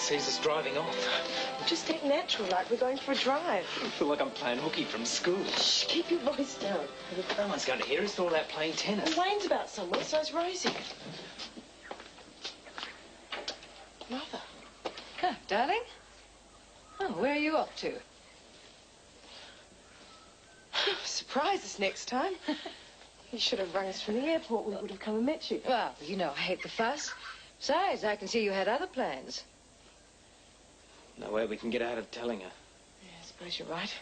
sees us driving off. Just act natural, like we're going for a drive. I feel like I'm playing hooky from school. Shh, keep your voice down. No one's going to hear us. They're all out playing tennis. Well, Wayne's about somewhere, so's Rosie. Mother. Oh, darling. Oh, where are you off to? Surprise us next time. You should have rung us from the airport. We would have come and met you. Well, you know I hate the fuss. Besides, I can see you had other plans. No way we can get out of telling her. Yeah, I suppose you're right.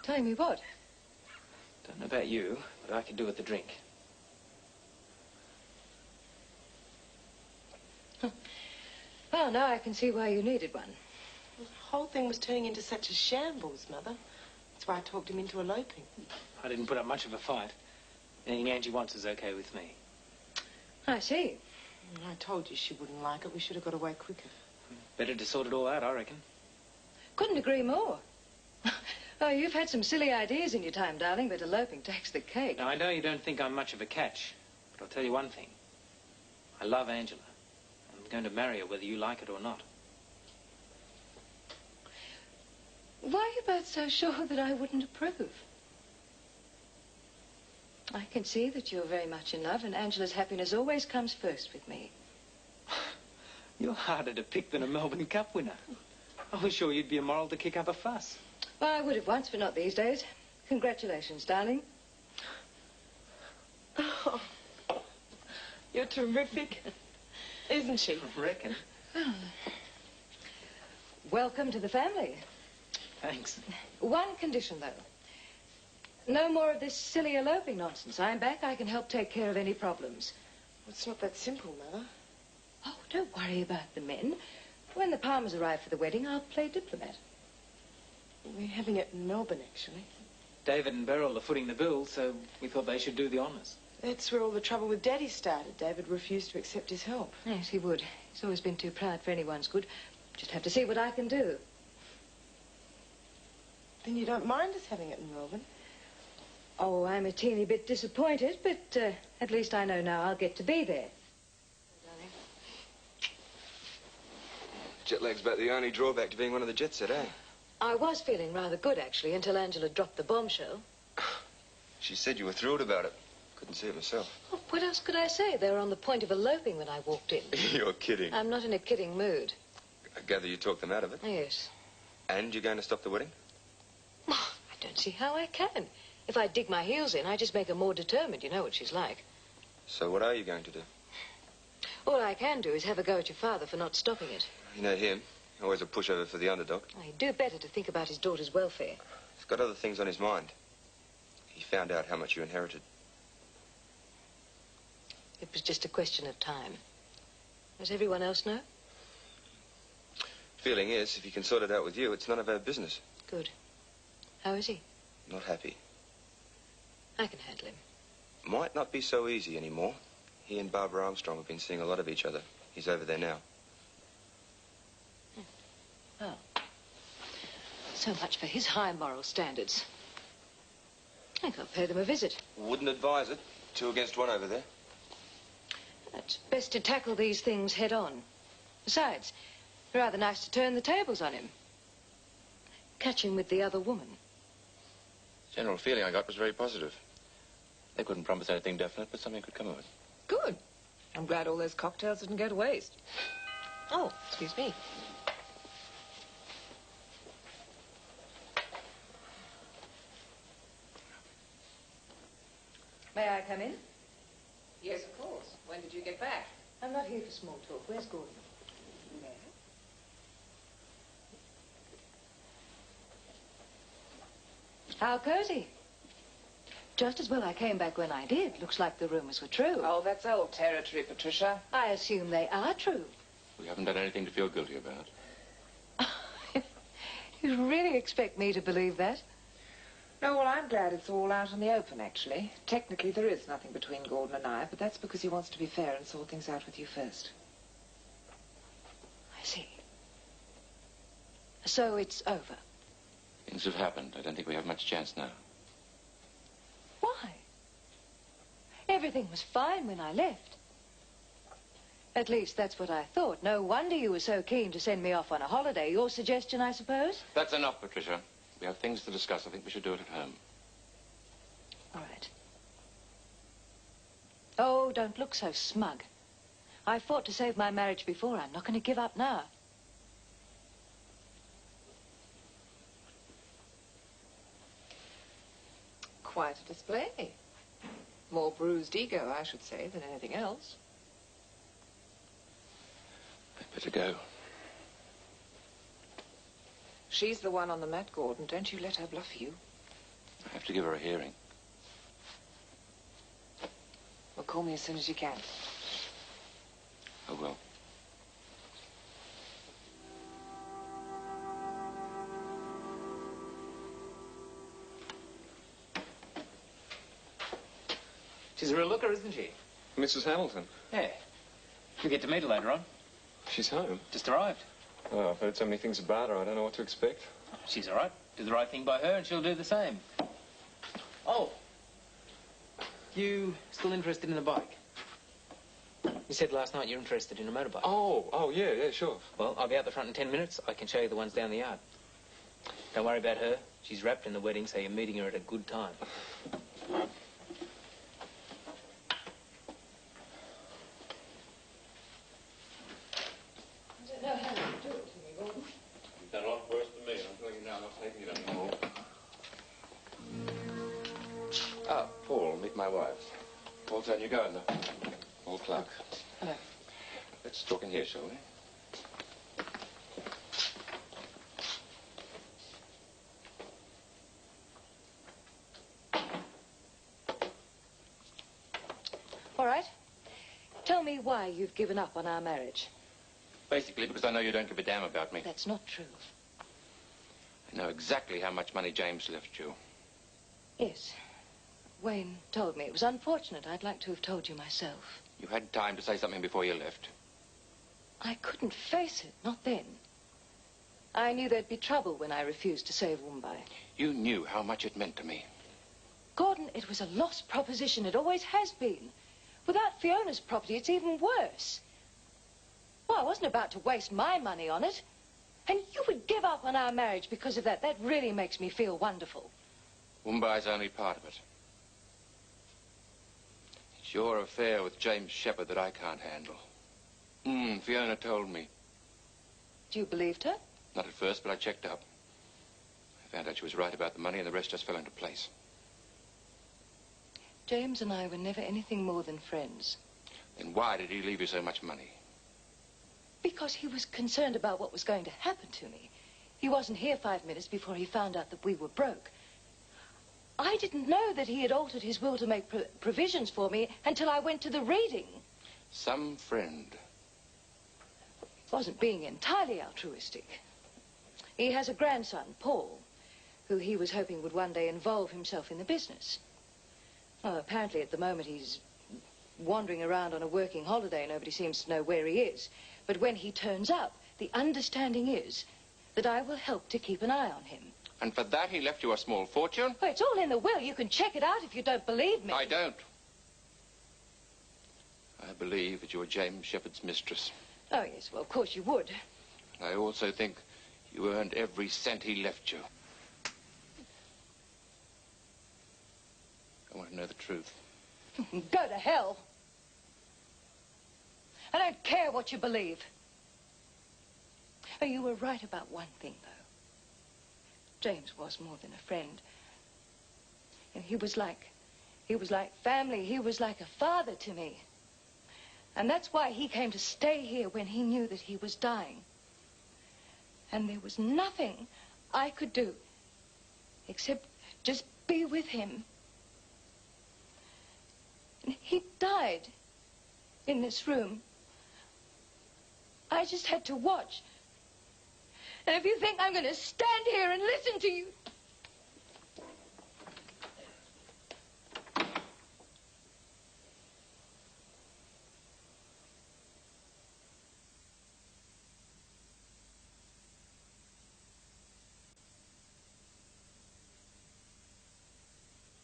Telling me what? Don't know about you, but I could do with the drink. Well, now I can see why you needed one. The whole thing was turning into such a shambles, Mother. That's why I talked him into eloping. I didn't put up much of a fight. Anything Angie wants is okay with me. I see. I told you she wouldn't like it. We should have got away quicker. Better to sort it all out, I reckon. Couldn't agree more. Oh, you've had some silly ideas in your time, darling, but eloping takes the cake. Now, I know you don't think I'm much of a catch, but I'll tell you one thing. I love Angela. I'm going to marry her whether you like it or not. Why are you both so sure that I wouldn't approve? I can see that you're very much in love, and Angela's happiness always comes first with me. You're harder to pick than a Melbourne Cup winner. I was sure you'd be immoral to kick up a fuss. Well, I would have once, but not these days. Congratulations, darling. Oh, you're terrific, isn't she? I reckon. Oh. Welcome to the family. Thanks. One condition, though. No more of this silly eloping nonsense. I'm back. I can help take care of any problems. Well, it's not that simple, Mother. Oh, don't worry about the men. When the Palmers arrive for the wedding, I'll play diplomat. We're having it in Melbourne, actually. David and Beryl are footing the bill, so we thought they should do the honours. That's where all the trouble with Daddy started. David refused to accept his help. Yes, he would. He's always been too proud for anyone's good. Just have to see what I can do. Then you don't mind us having it in Melbourne? Oh, I'm a teeny bit disappointed, but at least I know now I'll get to be there. Jet lag's about the only drawback to being one of the jet set, eh? I was feeling rather good, actually, until Angela dropped the bombshell. She said you were thrilled about it. Couldn't see it myself. Oh, what else could I say? They were on the point of eloping when I walked in. You're kidding. I'm not in a kidding mood. I gather you talked them out of it. Yes. And you're going to stop the wedding? Oh, I don't see how I can. If I dig my heels in, I just make her more determined. You know what she's like. So what are you going to do? All I can do is have a go at your father for not stopping it. You know him. Always a pushover for the underdog. He'd do better to think about his daughter's welfare. He's got other things on his mind. He found out how much you inherited. It was just a question of time. Does everyone else know? Feeling is, if he can sort it out with you, it's none of our business. Good. How is he? Not happy. I can handle him. Might not be so easy anymore. He and Barbara Armstrong have been seeing a lot of each other. He's over there now. Oh. So much for his high moral standards. I think I'll pay them a visit. Wouldn't advise it. 2 against 1 over there. It's best to tackle these things head on. Besides, rather nice to turn the tables on him. Catch him with the other woman. General feeling I got was very positive. They couldn't promise anything definite, but something could come of it. Good. I'm glad all those cocktails didn't go to waste. Oh, excuse me. May I come in? Yes, of course. When did you get back? I'm not here for small talk. Where's Gordon? How cozy. Just as well I came back when I did. Looks like the rumors were true. Oh, that's old territory, Patricia. I assume they are true. We haven't done anything to feel guilty about. You really expect me to believe that? No, well, I'm glad it's all out in the open, actually. Technically, there is nothing between Gordon and I, but that's because he wants to be fair and sort things out with you first. I see. So it's over. Things have happened. I don't think we have much chance now. Why? Everything was fine when I left. At least that's what I thought. No wonder you were so keen to send me off on a holiday. Your suggestion, I suppose? That's enough, Patricia. We have things to discuss. I think we should do it at home. All right. Oh, don't look so smug. I fought to save my marriage before. I'm not going to give up now. Quite a display. More bruised ego, I should say, than anything else. I'd better go. She's the one on the mat, Gordon. Don't you let her bluff you. I have to give her a hearing. Well, call me as soon as you can. I will. She's a real looker, isn't she? Mrs. Hamilton. Yeah. We get to meet her later on. She's home. Just arrived. Oh, I've heard so many things about her, I don't know what to expect. She's all right. Do the right thing by her and she'll do the same. Oh. You still interested in a bike? You said last night you're interested in a motorbike. Oh, yeah, sure. Well, I'll be out the front in 10 minutes. I can show you the ones down the yard. Don't worry about her. She's wrapped in the wedding, so you're meeting her at a good time. You've done a lot worse than me. I'm telling you now, I'm not taking it anymore. Ah, Paul, meet my wife. Paul's our new gardener. Paul Clark. Hello. Let's talk in here, shall we? All right. Tell me why you've given up on our marriage. Basically because I know you don't give a damn about me. That's not true. I know exactly how much money James left you. Yes. Wayne told me. It was unfortunate. I'd like to have told you myself. You had time to say something before you left. I couldn't face it, not then. I knew there'd be trouble when I refused to save Mumbai. You knew how much it meant to me. Gordon, it was a lost proposition. It always has been. Without Fiona's property, it's even worse. Well, I wasn't about to waste my money on it. And you would give up on our marriage because of that. That really makes me feel wonderful. Mumbai's only part of it. It's your affair with James Shepherd that I can't handle. Fiona told me. You believed her? Not at first, but I checked up. I found out she was right about the money, and the rest just fell into place. James and I were never anything more than friends. Then why did he leave you so much money? Because he was concerned about what was going to happen to me. He wasn't here 5 minutes before he found out that we were broke. I didn't know that he had altered his will to make provisions for me until I went to the reading. Some friend. He wasn't being entirely altruistic. He has a grandson, Paul, who he was hoping would one day involve himself in the business. Well, apparently at the moment he's wandering around on a working holiday. Nobody seems to know where he is. But when he turns up, the understanding is that I will help to keep an eye on him. And for that he left you a small fortune? Well, it's all in the will. You can check it out if you don't believe me. I don't. I believe that you're James Shepherd's mistress. Oh, yes, well, of course you would. I also think you earned every cent he left you. I want to know the truth. Go to hell. I don't care what you believe. Oh, you were right about one thing, though. James was more than a friend. And he was like family. He was like a father to me. And that's why he came to stay here when he knew that he was dying. And there was nothing I could do except just be with him. And he died in this room. I just had to watch. And if you think I'm going to stand here and listen to you...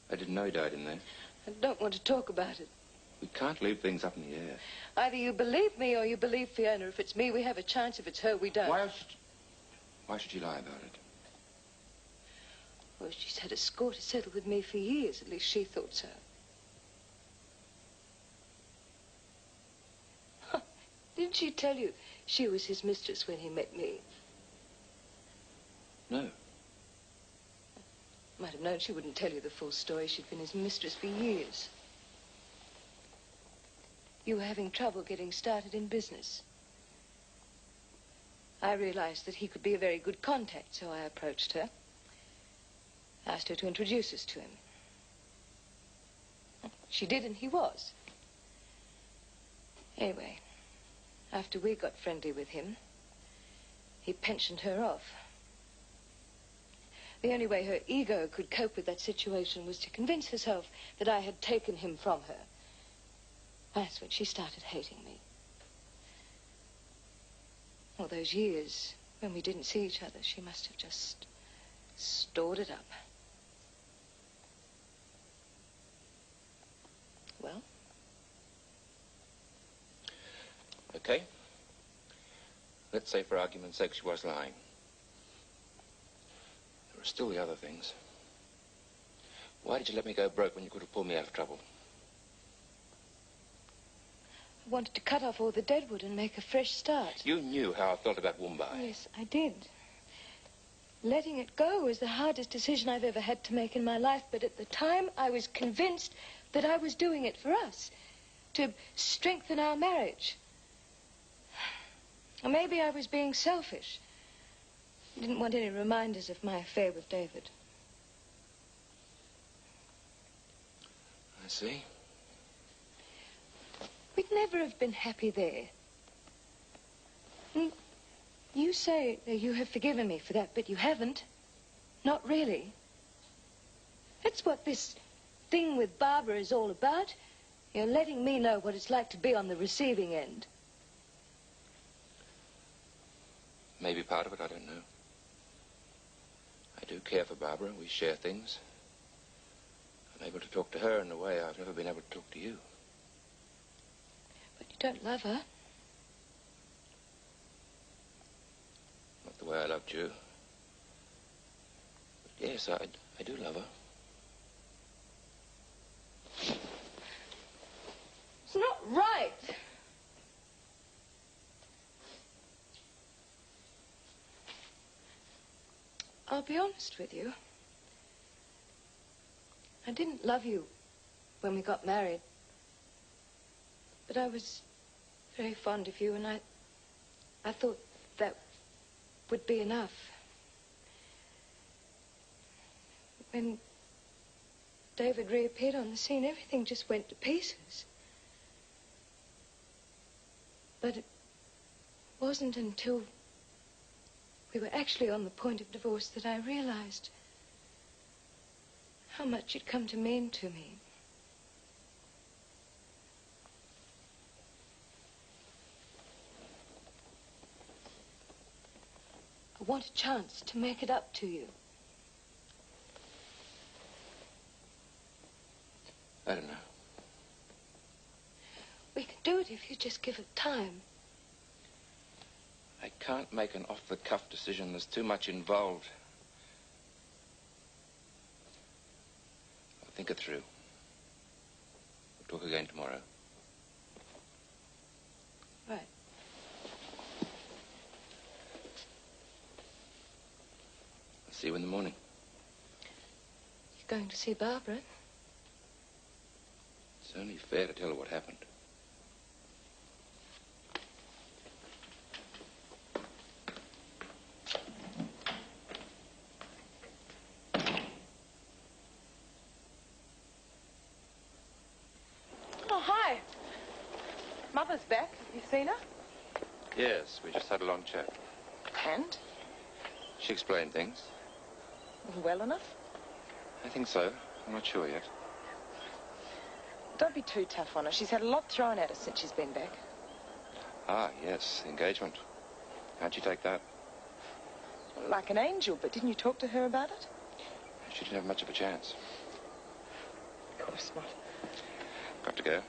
I didn't know he died in there. I don't want to talk about it. We can't leave things up in the air. Either you believe me or you believe Fiona. If it's me, we have a chance. If it's her, we don't. Why should she lie about it? Well, she's had a score to settle with me for years. At least she thought so. Didn't she tell you she was his mistress when he met me? No. Might have known she wouldn't tell you the full story. She'd been his mistress for years. You were having trouble getting started in business. I realized that he could be a very good contact, so I approached her. Asked her to introduce us to him. She did, and he was. Anyway, after we got friendly with him, he pensioned her off. The only way her ego could cope with that situation was to convince herself that I had taken him from her. That's when she started hating me. All those years when we didn't see each other, she must have just stored it up. Well? Okay. Let's say for argument's sake she was lying. There are still the other things. Why did you let me go broke when you could have pulled me out of trouble? I wanted to cut off all the deadwood and make a fresh start. You knew how I felt about Woombye. Yes, I did. Letting it go was the hardest decision I've ever had to make in my life, but at the time I was convinced that I was doing it for us, to strengthen our marriage. Or maybe I was being selfish. I didn't want any reminders of my affair with David. I see. We'd never have been happy there. And you say that you have forgiven me for that, but you haven't. Not really. That's what this thing with Barbara is all about. You're letting me know what it's like to be on the receiving end. Maybe part of it, I don't know. I do care for Barbara. We share things. I'm able to talk to her in a way I've never been able to talk to you. But you don't love her. Not the way I loved you. But yes, I do love her. It's not right. I'll be honest with you. I didn't love you when we got married. But I was very fond of you, and I thought that would be enough. When David reappeared on the scene, everything just went to pieces. But it wasn't until we were actually on the point of divorce that I realized how much it come to mean to me. I want a chance to make it up to you. I don't know. We can do it if you just give it time. I can't make an off-the-cuff decision. There's too much involved. I'll think it through. We'll talk again tomorrow. Right. I'll see you in the morning. You're going to see Barbara? It's only fair to tell her what happened. Oh, hi. Mother's back. Have you seen her? Yes, we just had a long chat. And? She explained things. Well enough? I think so. I'm not sure yet. Don't be too tough on her. She's had a lot thrown at her since she's been back. Ah, yes, the engagement. How'd you take that? Like an angel, but didn't you talk to her about it? She didn't have much of a chance. Of course not. Got to go.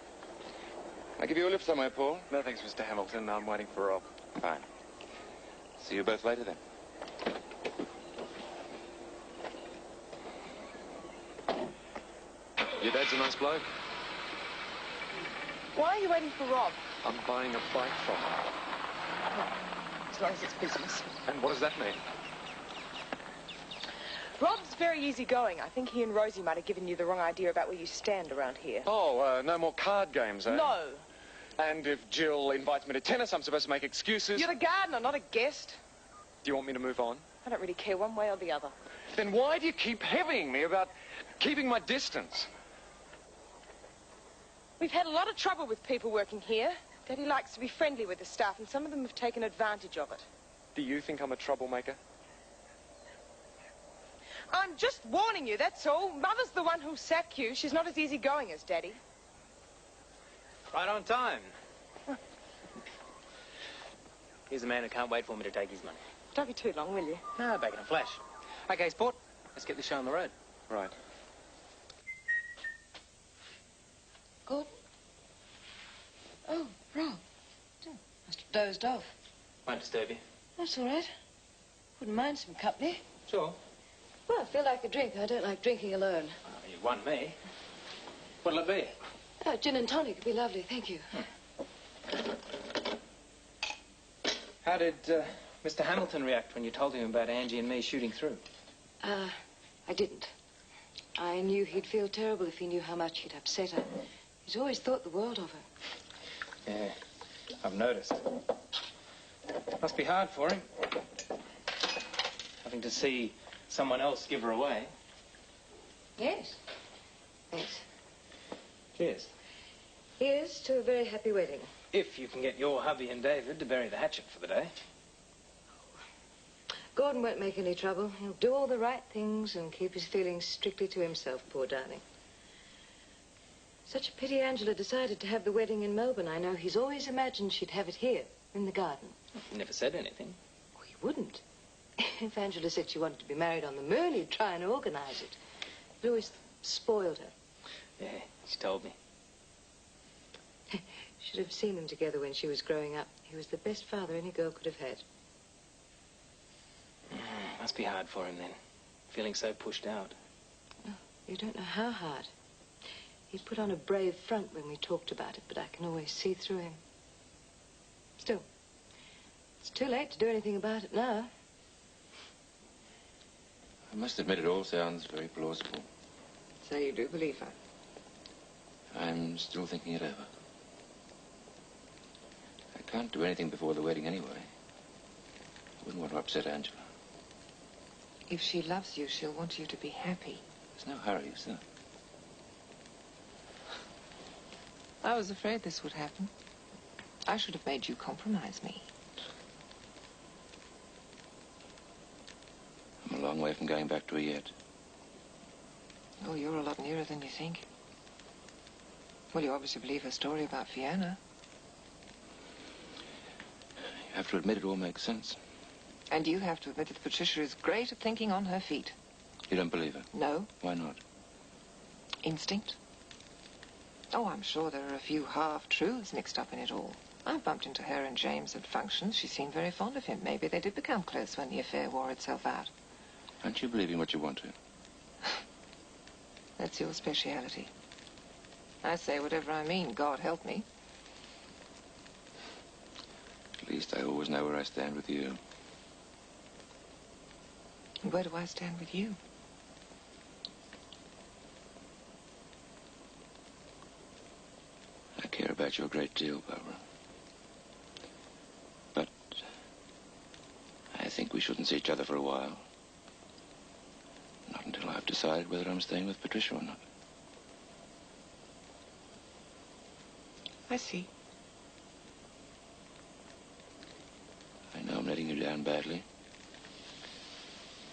I give you a lift somewhere, Paul? No, thanks, Mr. Hamilton. I'm waiting for Rob. Fine. See you both later, then. Your dad's a nice bloke. Why are you waiting for Rob? I'm buying a bike from him. As long as it's business. And what does that mean? Rob's very easygoing. I think he and Rosie might have given you the wrong idea about where you stand around here. Oh, no more card games, eh? No. And if Jill invites me to tennis, I'm supposed to make excuses? You're the gardener, not a guest. Do you want me to move on? I don't really care one way or the other. Then why do you keep heavying me about keeping my distance? We've had a lot of trouble with people working here. Daddy likes to be friendly with the staff, and some of them have taken advantage of it. Do you think I'm a troublemaker? I'm just warning you, that's all. Mother's the one who'll sack you. She's not as easygoing as Daddy. Right on time. Here's a man who can't wait for me to take his money. Don't be too long, will you? No, back in a flash. Okay, Sport, let's get the show on the road. Right. Gordon? Oh, Rob. Must have dozed off. Won't disturb you. That's all right. Wouldn't mind some company. Sure. Well, I feel like a drink. I don't like drinking alone. Oh, you won me. What'll it be? Oh, gin and tonic would be lovely, thank you. How did Mr. Hamilton react when you told him about Angie and me shooting through? I didn't. I knew he'd feel terrible if he knew how much he'd upset her. He's always thought the world of her. Yeah, I've noticed. Must be hard for him. Having to see someone else give her away. Yes. Thanks. Cheers. Here's to a very happy wedding. If you can get your hubby and David to bury the hatchet for the day. Gordon won't make any trouble. He'll do all the right things and keep his feelings strictly to himself, poor darling. Such a pity Angela decided to have the wedding in Melbourne. I know he's always imagined she'd have it here, in the garden. He never said anything. Oh, he wouldn't. If Angela said she wanted to be married on the moon, he'd try and organize it. It always spoiled her. Yeah, she told me. Should have seen them together when she was growing up. He was the best father any girl could have had. Must be hard for him then, feeling so pushed out. Oh, you don't know how hard. He put on a brave front when we talked about it, but I can always see through him. Still, it's too late to do anything about it now. I must admit it all sounds very plausible. So you do believe her? I'm still thinking it over. I can't do anything before the wedding anyway. I wouldn't want to upset Angela. If she loves you, she'll want you to be happy. There's no hurry, is there? I was afraid this would happen. I should have made you compromise me. I'm a long way from going back to her yet. Oh, you're a lot nearer than you think. Well, you obviously believe her story about Fiona. You have to admit it all makes sense. And you have to admit that Patricia is great at thinking on her feet. You don't believe her? No. Why not? Instinct. Oh, I'm sure there are a few half-truths mixed up in it all. I've bumped into her and James at functions. She seemed very fond of him. Maybe they did become close when the affair wore itself out. Aren't you believing what you want to? That's your speciality. I say whatever I mean. God help me. At least I always know where I stand with you. And where do I stand with you? I care about you a great deal, Barbara. But I think we shouldn't see each other for a while. Not until I've decided whether I'm staying with Patricia or not. I see. I know I'm letting you down badly.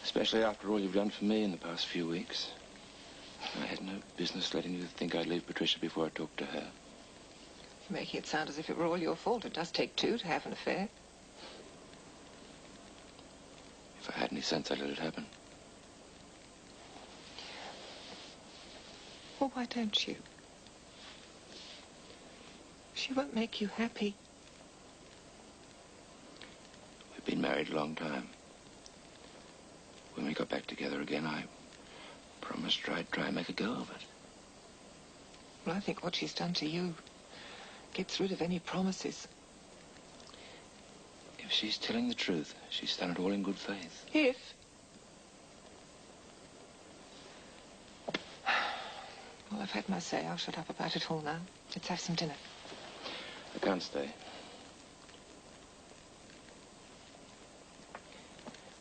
Especially after all you've done for me in the past few weeks. I had no business letting you think I'd leave Patricia before I talked to her. You're making it sound as if it were all your fault. It does take two to have an affair. If I had any sense, I'd let it happen. Well, why don't you? She won't make you happy. We've been married a long time. When we got back together again, I promised her I'd try and make a go of it. Well, I think what she's done to you gets rid of any promises. If she's telling the truth, she's done it all in good faith. If? Well, I've had my say. I'll shut up about it all now. Let's have some dinner. I can't stay.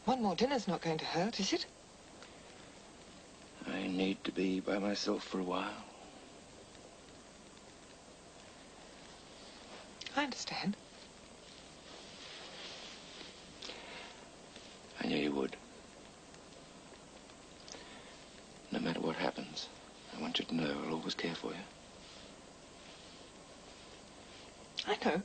One more dinner's not going to hurt, is it? I need to be by myself for a while. I understand. I knew you would. No matter what happens, I want you to know I'll always care for you. I know.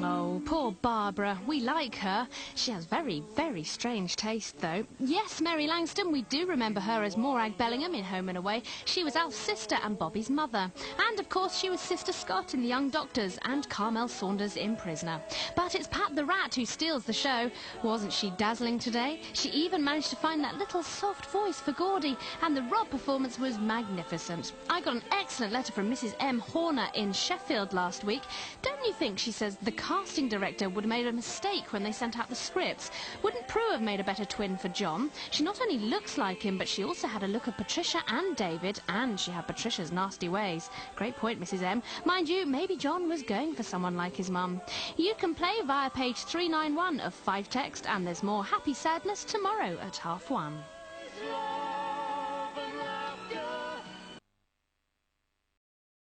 Oh, poor Barbara. We like her. She has very, very strange taste, though. Yes, Mary Langston, we do remember her as Morag Bellingham in Home and Away. She was Alf's sister and Bobby's mother. And, of course, she was Sister Scott in The Young Doctors and Carmel Saunders in Prisoner. But it's Pat the Rat who steals the show. Wasn't she dazzling today? She even managed to find that little soft voice for Gordy, and the Rob performance was magnificent. I got an excellent letter from Mrs. M. Horner in Sheffield last week. Don't you think, she says, the casting director would have made a mistake when they sent out the scripts? Wouldn't Prue have made a better twin for John? She not only looks like him, but she also had a look of Patricia and David, and she had Patricia's nasty ways. Great point, Mrs. M. Mind you, maybe John was going for someone like his mum. You can play via page 391 of 5 Text, and there's more Happy Sadness tomorrow at 1:30.